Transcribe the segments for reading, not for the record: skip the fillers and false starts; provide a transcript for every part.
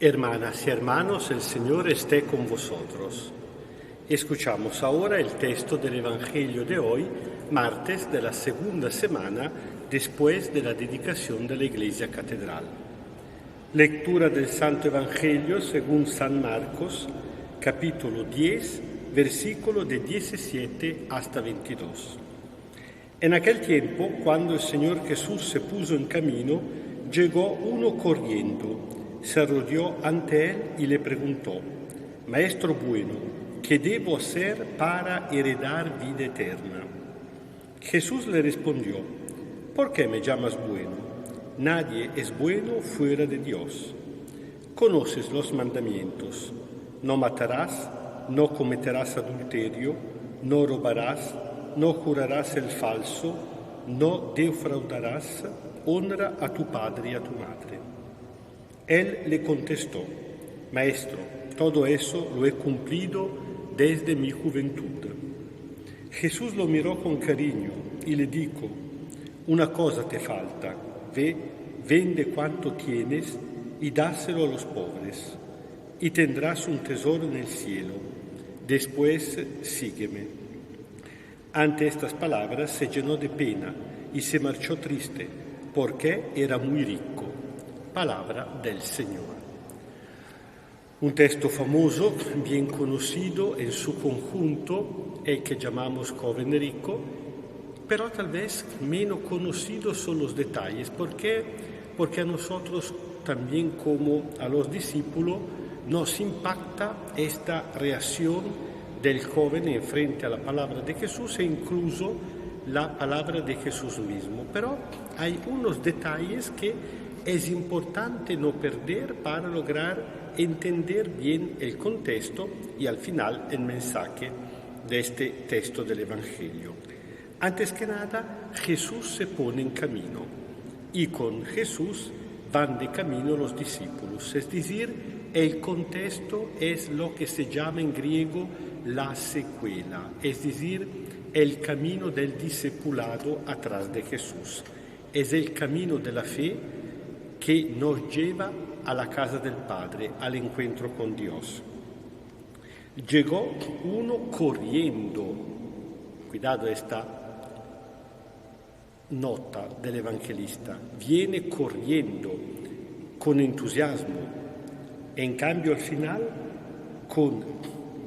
Hermanas y hermanos, el Señor esté con vosotros. Escuchamos ahora el texto del Evangelio de hoy, martes de la segunda semana después de la dedicación de la Iglesia Catedral. Lectura del Santo Evangelio según San Marcos, capítulo 10, versículo de 17 hasta 22. En aquel tiempo, cuando el Señor Jesús se puso en camino, llegó uno corriendo, se arrodilló ante él y le preguntó: Maestro bueno, ¿qué debo hacer para heredar vida eterna? Jesús le respondió: ¿Por qué me llamas bueno? Nadie es bueno fuera de Dios. Conoces los mandamientos: no matarás, no cometerás adulterio, no robarás, no jurarás el falso, no defraudarás, honra a tu padre y a tu madre. Él le contestó: Maestro, todo eso lo he cumplido desde mi juventud. Jesús lo miró con cariño y le dijo: una cosa te falta, ve, vende cuanto tienes y dáselo a los pobres, y tendrás un tesoro en el cielo. Después sígueme. Ante estas palabras se llenó de pena y se marchó triste, porque era muy rico. Palabra del Señor. Un texto famoso, bien conocido en su conjunto, el que llamamos Joven Rico, pero tal vez menos conocidos son los detalles. ¿Por qué? Porque a nosotros también, como a los discípulos, nos impacta esta reacción del joven en frente a la palabra de Jesús e incluso la palabra de Jesús mismo. Pero hay unos detalles que es importante no perder para lograr entender bien el contexto y al final el mensaje de este texto del Evangelio. Antes que nada, Jesús se pone en camino y con Jesús van de camino los discípulos. Es decir, el contexto es lo que se llama en griego la secuela, es decir, el camino del discipulado atrás de Jesús. Es el camino de la fe que nos lleva a la casa del Padre, al encuentro con Dios. Llegó uno corriendo. Cuidado esta nota del evangelista. Viene corriendo con entusiasmo. En cambio, al final, con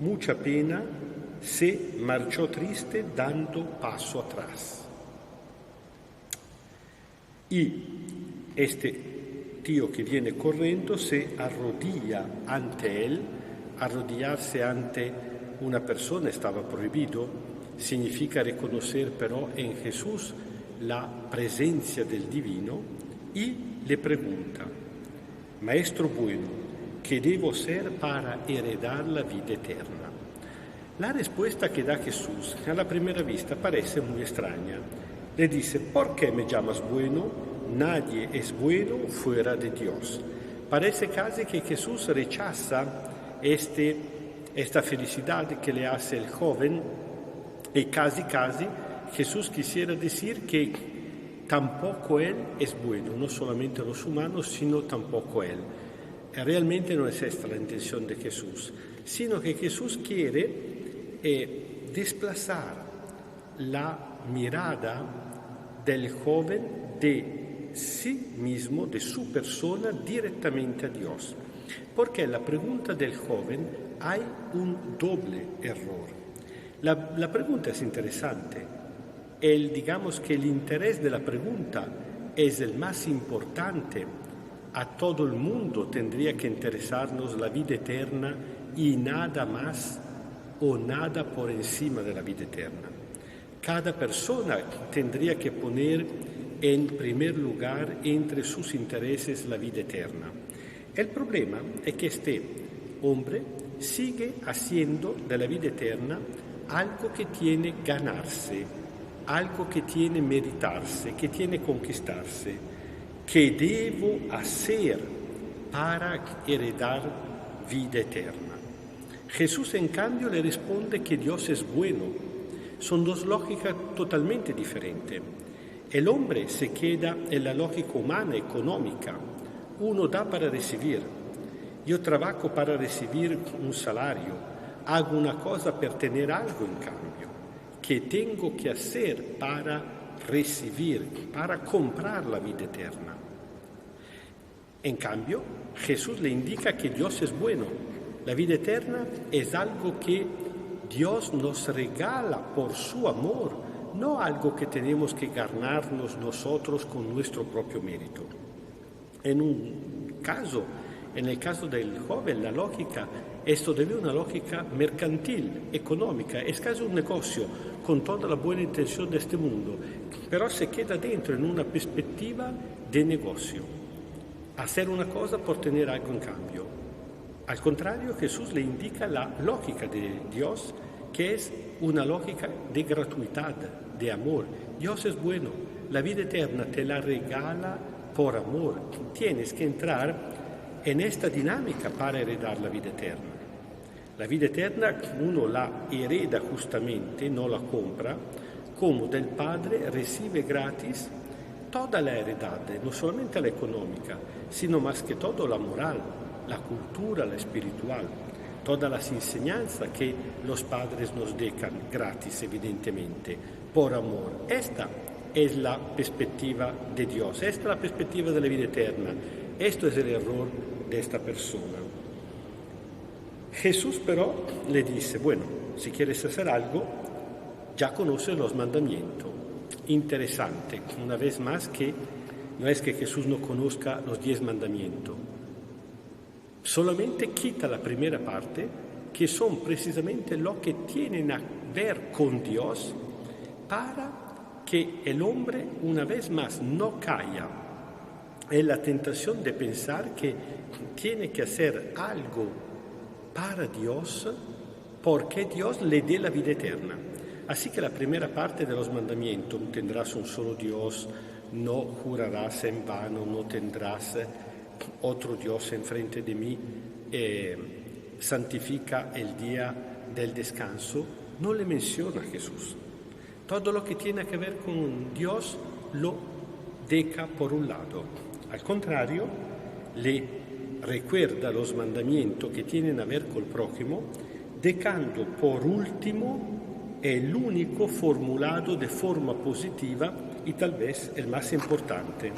mucha pena, se marchó triste dando paso atrás. Y este tío que viene corriendo se arrodilla ante él. Arrodillarse ante una persona estaba prohibido. Significa reconocer pero en Jesús la presencia del divino y le pregunta: Maestro bueno, ¿qué debo hacer para heredar la vida eterna? La respuesta que da Jesús a la primera vista parece muy extraña. Le dice: ¿por qué me llamas bueno? Nadie es bueno fuera de Dios. Parece casi que Jesús rechaza esta felicidad que le hace el joven y casi Jesús quisiera decir que tampoco él es bueno, no solamente los humanos, sino tampoco él. Realmente no es esta la intención de Jesús, sino que Jesús quiere desplazar la mirada del joven de sí mismo, de su persona, directamente a Dios. Porque en la pregunta del joven hay un doble error. La pregunta es interesante. Digamos que el interés de la pregunta es el más importante. A todo el mundo tendría que interesarnos la vida eterna y nada más o nada por encima de la vida eterna. Cada persona tendría que poner en primer lugar entre sus intereses la vida eterna. El problema es que este hombre sigue haciendo de la vida eterna algo que tiene ganarse, algo que tiene meritarse, que tiene conquistarse. ¿Qué debo hacer para heredar vida eterna? Jesús, en cambio, le responde que Dios es bueno. Son dos lógicas totalmente diferentes. El hombre se queda en la lógica humana, económica. Uno da para recibir. Yo trabajo para recibir un salario, hago una cosa para tener algo en cambio. ¿Qué tengo que hacer para recibir, para comprar la vida eterna? En cambio, Jesús le indica que Dios es bueno. La vida eterna es algo que Dios nos regala por su amor, no algo que tenemos que ganarnos nosotros con nuestro propio mérito. En el caso del joven, la lógica es todavía una lógica mercantil, económica, es casi un negocio con toda la buena intención de este mundo, pero se queda dentro en una perspectiva de negocio, hacer una cosa por tener algo en cambio. Al contrario, Jesús le indica la lógica de Dios, que es una lógica de gratuidad, de amor. Dios es bueno, la vida eterna te la regala por amor. Tienes que entrar en esta dinámica para heredar la vida eterna. La vida eterna uno la hereda justamente, no la compra, como del Padre recibe gratis toda la heredad, no solamente la económica, sino más que todo la moral, la cultura, la espiritual, todas las enseñanzas que los padres nos dejan gratis, evidentemente, por amor. Esta es la perspectiva de Dios, esta es la perspectiva de la vida eterna. Esto es el error de esta persona. Jesús pero le dice, bueno, si quieres hacer algo, ya conoces los mandamientos. Interesante, una vez más, que no es que Jesús no conozca los 10 mandamientos, solamente quita la primera parte, que son precisamente lo que tienen a ver con Dios, para que el hombre una vez más no caiga en la tentación de pensar que tiene que hacer algo para Dios porque Dios le dé la vida eterna. Así que la primera parte de los mandamientos, tendrás un solo Dios, no jurarás en vano, no tendrás otro Dios enfrente de mí, santifica el día del descanso, no le menciona Jesús. Todo lo que tiene que ver con Dios lo deja por un lado. Al contrario, le recuerda los mandamientos que tienen a ver con el prójimo, dejando por último el único formulado de forma positiva y tal vez el más importante: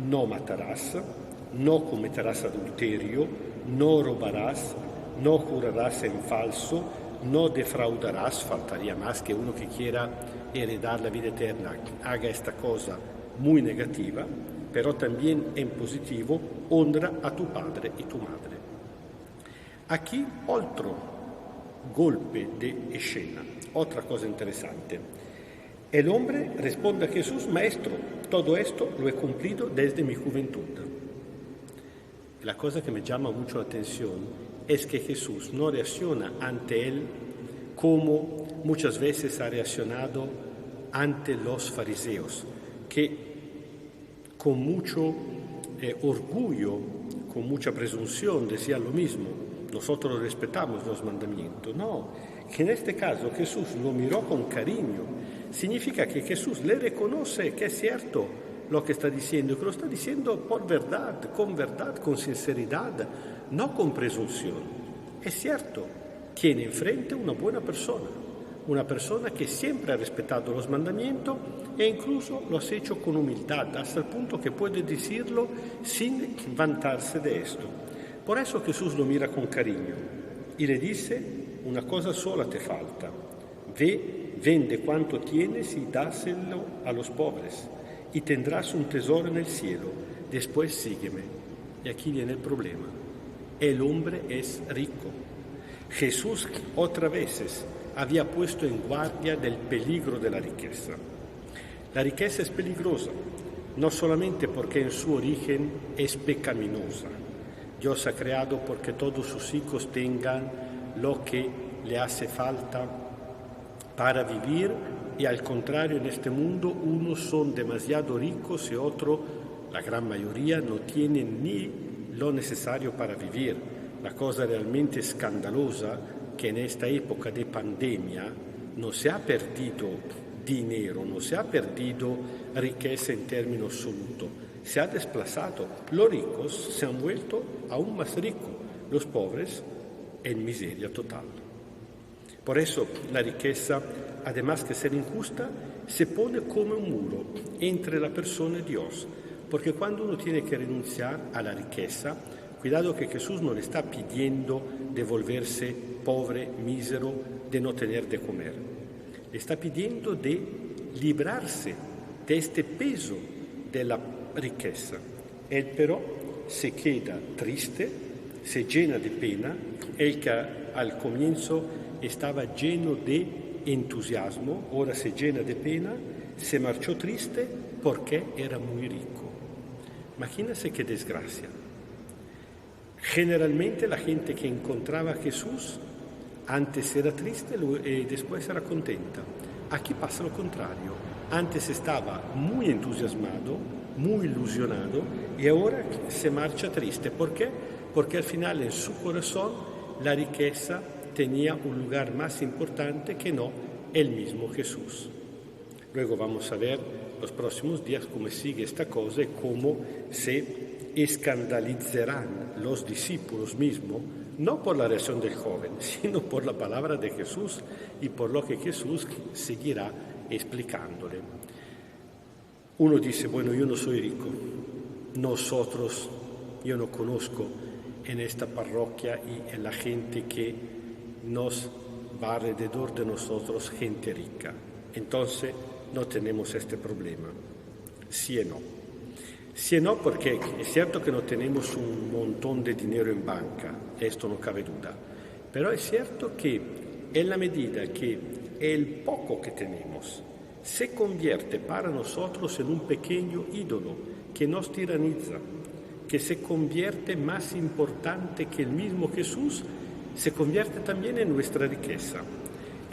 no matarás, no cometerás adulterio, no robarás, no jurarás en falso, no defraudarás. Faltaría más que uno que quiera heredar la vida eterna haga esta cosa muy negativa, pero también en positivo: honra a tu padre y tu madre. Aquí otro golpe de escena, otra cosa interesante. El hombre responde a Jesús: Maestro, todo esto lo he cumplido desde mi juventud. La cosa que me llama mucho la atención es que Jesús no reacciona ante él como muchas veces ha reaccionado ante los fariseos, que con mucho orgullo, con mucha presunción decían lo mismo: nosotros respetamos los mandamientos. No, que en este caso Jesús lo miró con cariño. Significa que Jesús le reconoce que es cierto lo que está diciendo, que lo está diciendo por verdad, con sinceridad, no con presunción. Es cierto, tiene enfrente una buena persona que siempre ha respetado los mandamientos e incluso lo has hecho con humildad, hasta el punto que puede decirlo sin vantarse de esto. Por eso Jesús lo mira con cariño y le dice: una cosa sola te falta, ve, vende cuanto tienes y dáselo a los pobres, y tendrás un tesoro en el cielo, después sígueme. Y aquí viene el problema: el hombre es rico. Jesús otras veces había puesto en guardia del peligro de la riqueza. La riqueza es peligrosa, no solamente porque en su origen es pecaminosa. Dios ha creado porque todos sus hijos tengan lo que le hace falta para vivir, y al contrario, en este mundo unos son demasiado ricos y otros, la gran mayoría, no tienen ni lo necesario para vivir. La cosa realmente escandalosa que en esta época de pandemia no se ha perdido dinero, no se ha perdido riqueza en términos absolutos, se ha desplazado. Los ricos se han vuelto aún más ricos, los pobres en miseria total. Por eso la riqueza, además que ser injusta, se pone como un muro entre la persona y Dios, porque cuando uno tiene que renunciar a la riqueza, cuidado que Jesús no le está pidiendo de volverse pobre, mísero, de no tener de comer. Le está pidiendo de librarse de este peso de la riqueza. Él pero se queda triste, se llena de pena. Él que al comienzo estaba lleno de entusiasmo, ahora se llena de pena, se marchó triste porque era muy rico. Imagínense qué desgracia. Generalmente la gente que encontraba a Jesús antes era triste y después era contenta. Aquí pasa lo contrario. Antes estaba muy entusiasmado, muy ilusionado y ahora se marcha triste. ¿Por qué? Porque al final en su corazón la riqueza tenía un lugar más importante que no el mismo Jesús. Luego vamos a ver los próximos días cómo sigue esta cosa y cómo se escandalizarán los discípulos mismos, no por la reacción del joven, sino por la palabra de Jesús y por lo que Jesús seguirá explicándole. Uno dice, bueno, yo no soy rico, nosotros, yo no conozco en esta parroquia y en la gente que nos va alrededor de nosotros, gente rica. Entonces no tenemos este problema. Sí y no. Sí y no, porque es cierto que no tenemos un montón de dinero en banca, esto no cabe duda, pero es cierto que en la medida que el poco que tenemos se convierte para nosotros en un pequeño ídolo que nos tiraniza, que se convierte más importante que el mismo Jesús, se convierte también en nuestra riqueza.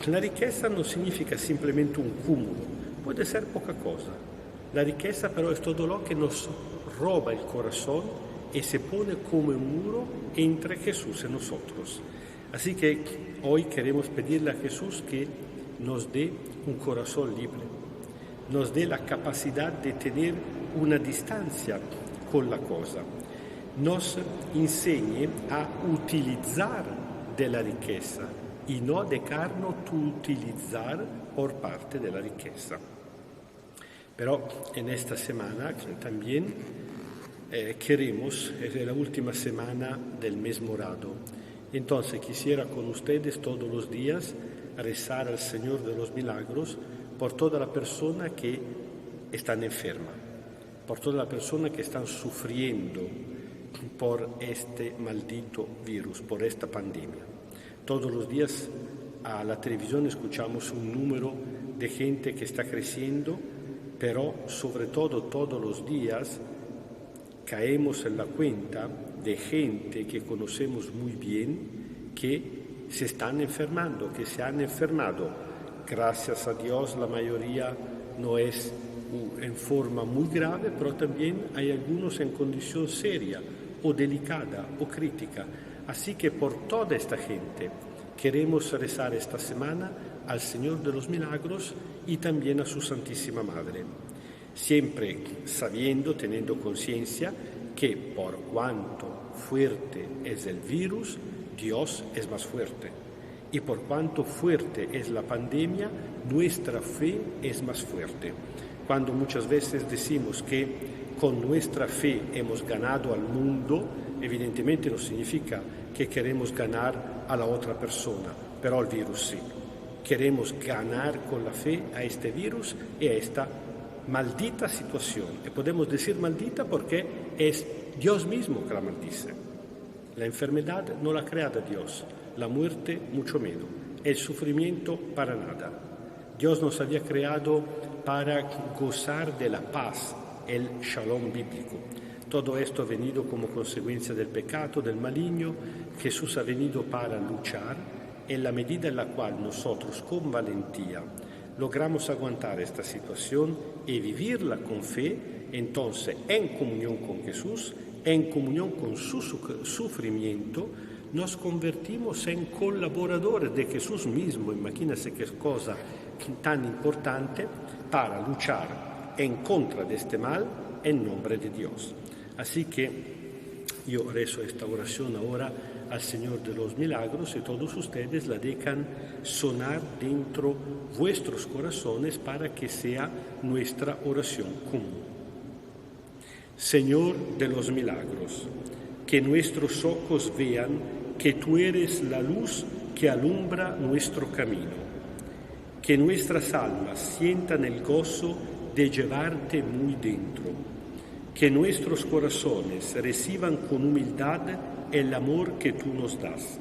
La riqueza no significa simplemente un cúmulo, puede ser poca cosa. La riqueza pero es todo lo que nos roba el corazón y se pone como un muro entre Jesús y nosotros. Así que hoy queremos pedirle a Jesús que nos dé un corazón libre, nos dé la capacidad de tener una distancia con la cosa, nos enseñe a utilizar de la riqueza y no dejarnos utilizar por parte de la riqueza. Pero en esta semana también queremos, es la última semana del mes morado, entonces quisiera con ustedes todos los días rezar al Señor de los Milagros por toda la persona que están enferma, por toda la persona que están sufriendo por este maldito virus, por esta pandemia. Todos los días a la televisión escuchamos un número de gente que está creciendo, pero sobre todo todos los días caemos en la cuenta de gente que conocemos muy bien que se están enfermando, que se han enfermado. Gracias a Dios la mayoría no es en forma muy grave, pero también hay algunos en condición seria o delicada o crítica. Así que por toda esta gente queremos rezar esta semana al Señor de los Milagros y también a su Santísima Madre, siempre sabiendo, teniendo conciencia que por cuanto fuerte es el virus, Dios es más fuerte. Y por cuanto fuerte es la pandemia, nuestra fe es más fuerte. Cuando muchas veces decimos que con nuestra fe hemos ganado al mundo, evidentemente no significa que queremos ganar a la otra persona, pero al virus sí. Queremos ganar con la fe a este virus y a esta maldita situación. Y podemos decir maldita porque es Dios mismo que la maldice. La enfermedad no la ha creado Dios, la muerte mucho menos, el sufrimiento para nada. Dios nos había creado para gozar de la paz, el shalom bíblico. Todo esto ha venido como consecuencia del pecado, del maligno. Jesús ha venido para luchar. En la medida en la cual nosotros con valentía logramos aguantar esta situación y vivirla con fe, entonces en comunión con Jesús, en comunión con su sufrimiento, nos convertimos en colaboradores de Jesús mismo. Imagínense qué cosa tan importante para luchar en contra de este mal en nombre de Dios. Así que yo rezo esta oración ahora al Señor de los Milagros y todos ustedes la dejan sonar dentro vuestros corazones para que sea nuestra oración común. Señor de los Milagros, que nuestros ojos vean que tú eres la luz que alumbra nuestro camino, que nuestras almas sientan el gozo de llevarte muy dentro, que nuestros corazones reciban con humildad el amor que tú nos das,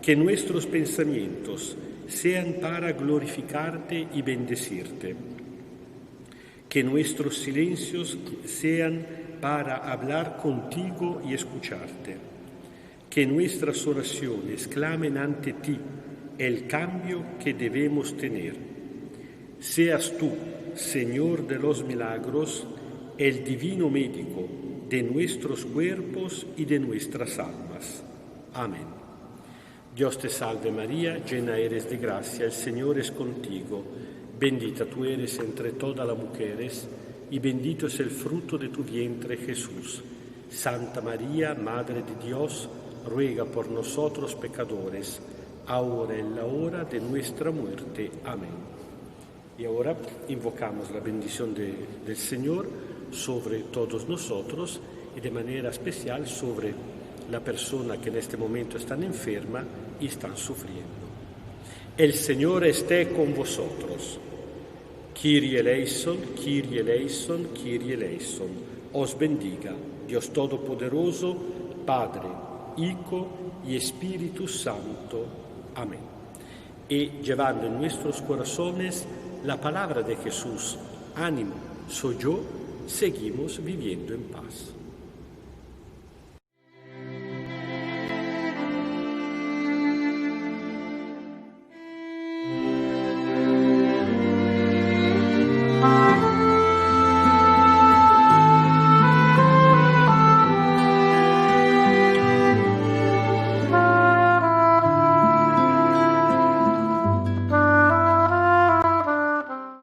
que nuestros pensamientos sean para glorificarte y bendecirte, que nuestros silencios sean para hablar contigo y escucharte, que nuestras oraciones clamen ante ti el cambio que debemos tener. Seas tú, Señor de los Milagros, el divino médico de nuestros cuerpos y de nuestras almas. Amén. Dios te salve María, llena eres de gracia, el Señor es contigo. Bendita tú eres entre todas las mujeres, y bendito es el fruto de tu vientre, Jesús. Santa María, Madre de Dios, ruega por nosotros pecadores, ahora y en la hora de nuestra muerte. Amén. Y ahora invocamos la bendición del Señor sobre todos nosotros y de manera especial sobre la persona que en este momento está enferma y están sufriendo. El Señor esté con vosotros. Kyrie eleison, Kyrie eleison, Kyrie eleison. Os bendiga Dios Todopoderoso, Padre, Hijo y Espíritu Santo. Amén. Y llevando en nuestros corazones la palabra de Jesús, ánimo, soy yo, seguimos viviendo en paz.